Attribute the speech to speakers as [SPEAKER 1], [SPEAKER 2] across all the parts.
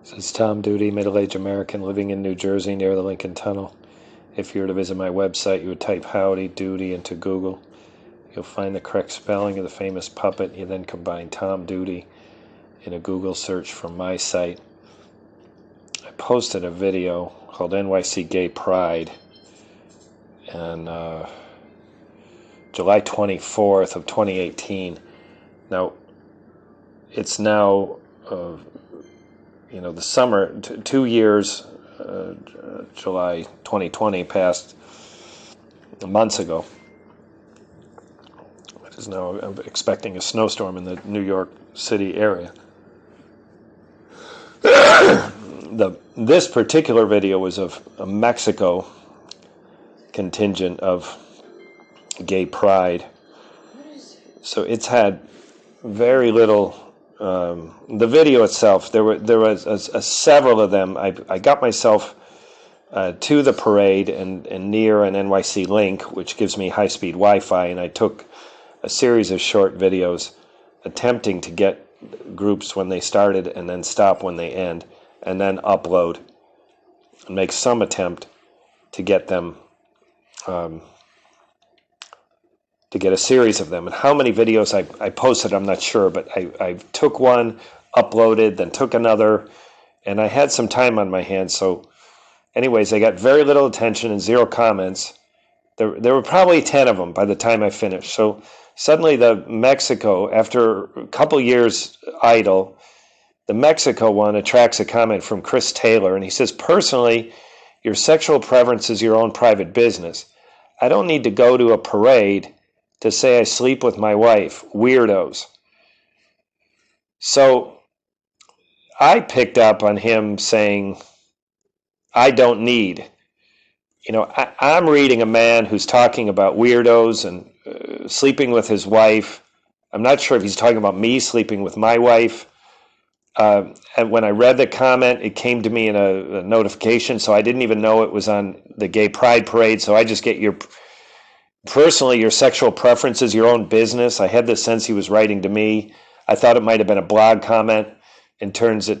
[SPEAKER 1] This is Tom Duty, middle-aged American living in New Jersey near the Lincoln Tunnel. If you were to visit my website, you would type Howdy Doody into Google. You'll find the correct spelling of the famous puppet. You then combine Tom Duty in a Google search from my site. I posted a video called NYC Gay Pride on July 24th of 2018. Now, it's now the summer, 2 years, July 2020 passed months ago. It is now expecting a snowstorm in the New York City area. This particular video was of a Mexico contingent of gay pride. So it's had very little. The video itself, there was several of them. I got myself to the parade and near an NYC link, which gives me high-speed Wi-Fi, and I took a series of short videos attempting to get groups when they started and then stop when they end, and then upload and make some attempt to get them, to get a series of them. And how many videos I posted, I'm not sure, but I took one, uploaded, then took another, and I had some time on my hands. So anyways, I got very little attention and zero comments. There were probably 10 of them by the time I finished. So suddenly the Mexico, after a couple years idle, the Mexico one attracts a comment from Chris Taylor, and he says, personally, your sexual preference is your own private business. I don't need to go to a parade to say I sleep with my wife. Weirdos. So I picked up on him saying, I don't need. I'm reading a man who's talking about weirdos and sleeping with his wife. I'm not sure if he's talking about me sleeping with my wife. And when I read the comment, it came to me in a notification, so I didn't even know it was on the Gay Pride Parade. So I just get personally, your sexual preference is your own business. I had the sense he was writing to me. I thought it might have been a blog comment. It turned to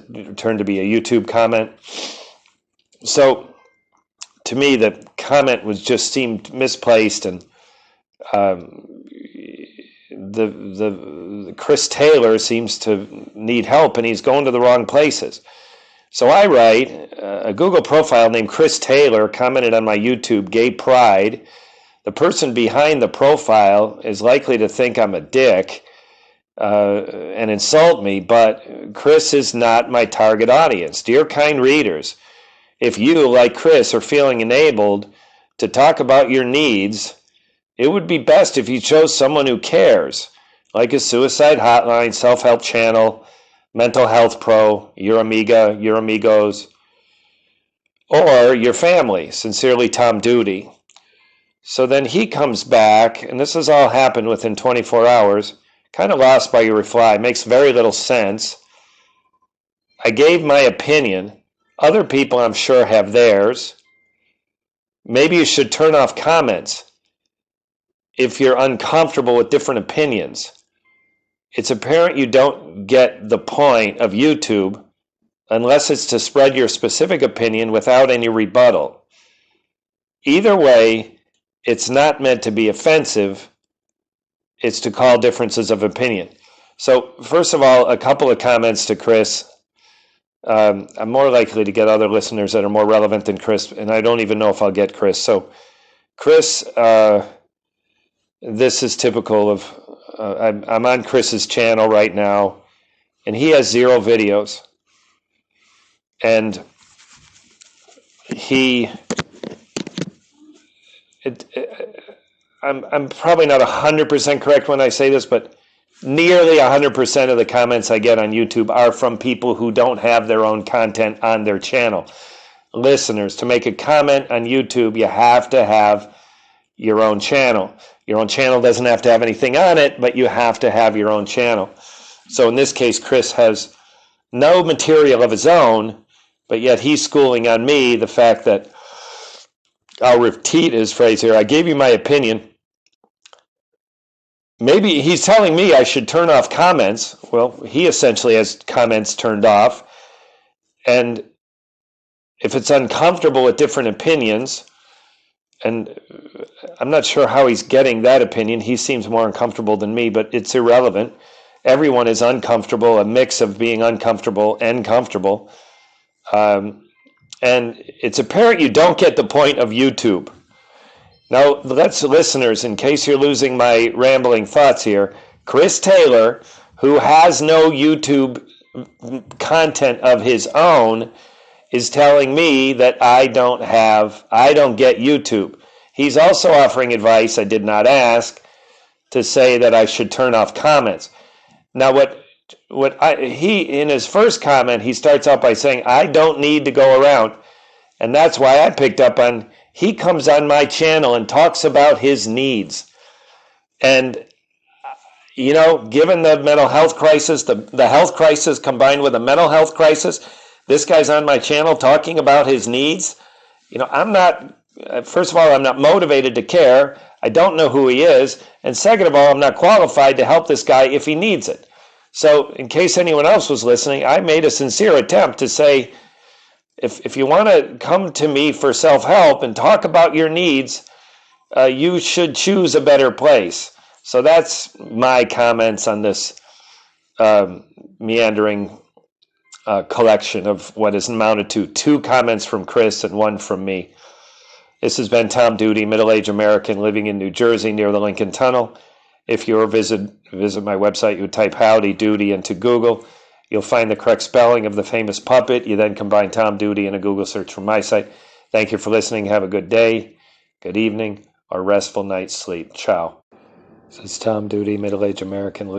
[SPEAKER 1] be a YouTube comment. So to me, the comment seemed misplaced, and the Chris Taylor seems to need help, and he's going to the wrong places. So I write, a Google profile named Chris Taylor commented on my YouTube, Gay Pride. The person behind the profile is likely to think I'm a dick and insult me, but Chris is not my target audience. Dear kind readers, if you, like Chris, are feeling enabled to talk about your needs, it would be best if you chose someone who cares, like a suicide hotline, self-help channel, mental health pro, your amiga, your amigos, or your family. Sincerely, Tom Duty. So then he comes back, and this has all happened within 24 hours, kind of lost by your reply, makes very little sense. I gave my opinion. Other people, I'm sure, have theirs. Maybe you should turn off comments if you're uncomfortable with different opinions. It's apparent you don't get the point of YouTube unless it's to spread your specific opinion without any rebuttal. Either way, it's not meant to be offensive. It's to call differences of opinion. So first of all, a couple of comments to Chris. I'm more likely to get other listeners that are more relevant than Chris, and I don't even know if I'll get Chris. So Chris, this is typical of, I'm on Chris's channel right now, and he has 0 videos. And I'm probably not 100% correct when I say this, but nearly 100% of the comments I get on YouTube are from people who don't have their own content on their channel. Listeners, to make a comment on YouTube, you have to have your own channel. Your own channel doesn't have to have anything on it, but you have to have your own channel. So in this case, Chris has no material of his own, but yet he's schooling on me the fact that, I'll repeat his phrase here, I gave you my opinion. Maybe he's telling me I should turn off comments. Well, he essentially has comments turned off. And if it's uncomfortable with different opinions, and I'm not sure how he's getting that opinion. He seems more uncomfortable than me, but it's irrelevant. Everyone is uncomfortable, a mix of being uncomfortable and comfortable. And it's apparent you don't get the point of YouTube. Now, let's, listeners, in case you're losing my rambling thoughts here, Chris Taylor, who has no YouTube content of his own, is telling me that I don't get YouTube. He's also offering advice I did not ask to say that I should turn off comments. Now, he in his first comment, he starts out by saying, I don't need to go around. And that's why I picked up on, he comes on my channel and talks about his needs. And, you know, given the mental health crisis, the health crisis combined with a mental health crisis, this guy's on my channel talking about his needs. You know, I'm not, first of all, I'm not motivated to care. I don't know who he is. And second of all, I'm not qualified to help this guy if he needs it. So in case anyone else was listening, I made a sincere attempt to say, if you want to come to me for self-help and talk about your needs, you should choose a better place. So that's my comments on this meandering collection of what is amounted to 2 comments from Chris and 1 from me. This has been Tom Duty, middle-aged American living in New Jersey near the Lincoln Tunnel. If you visit my website, you type Howdy Doody into Google. You'll find the correct spelling of the famous puppet. You then combine Tom Duty in a Google search from my site. Thank you for listening. Have a good day, good evening, or restful night's sleep. Ciao. This is Tom Duty, middle-aged American living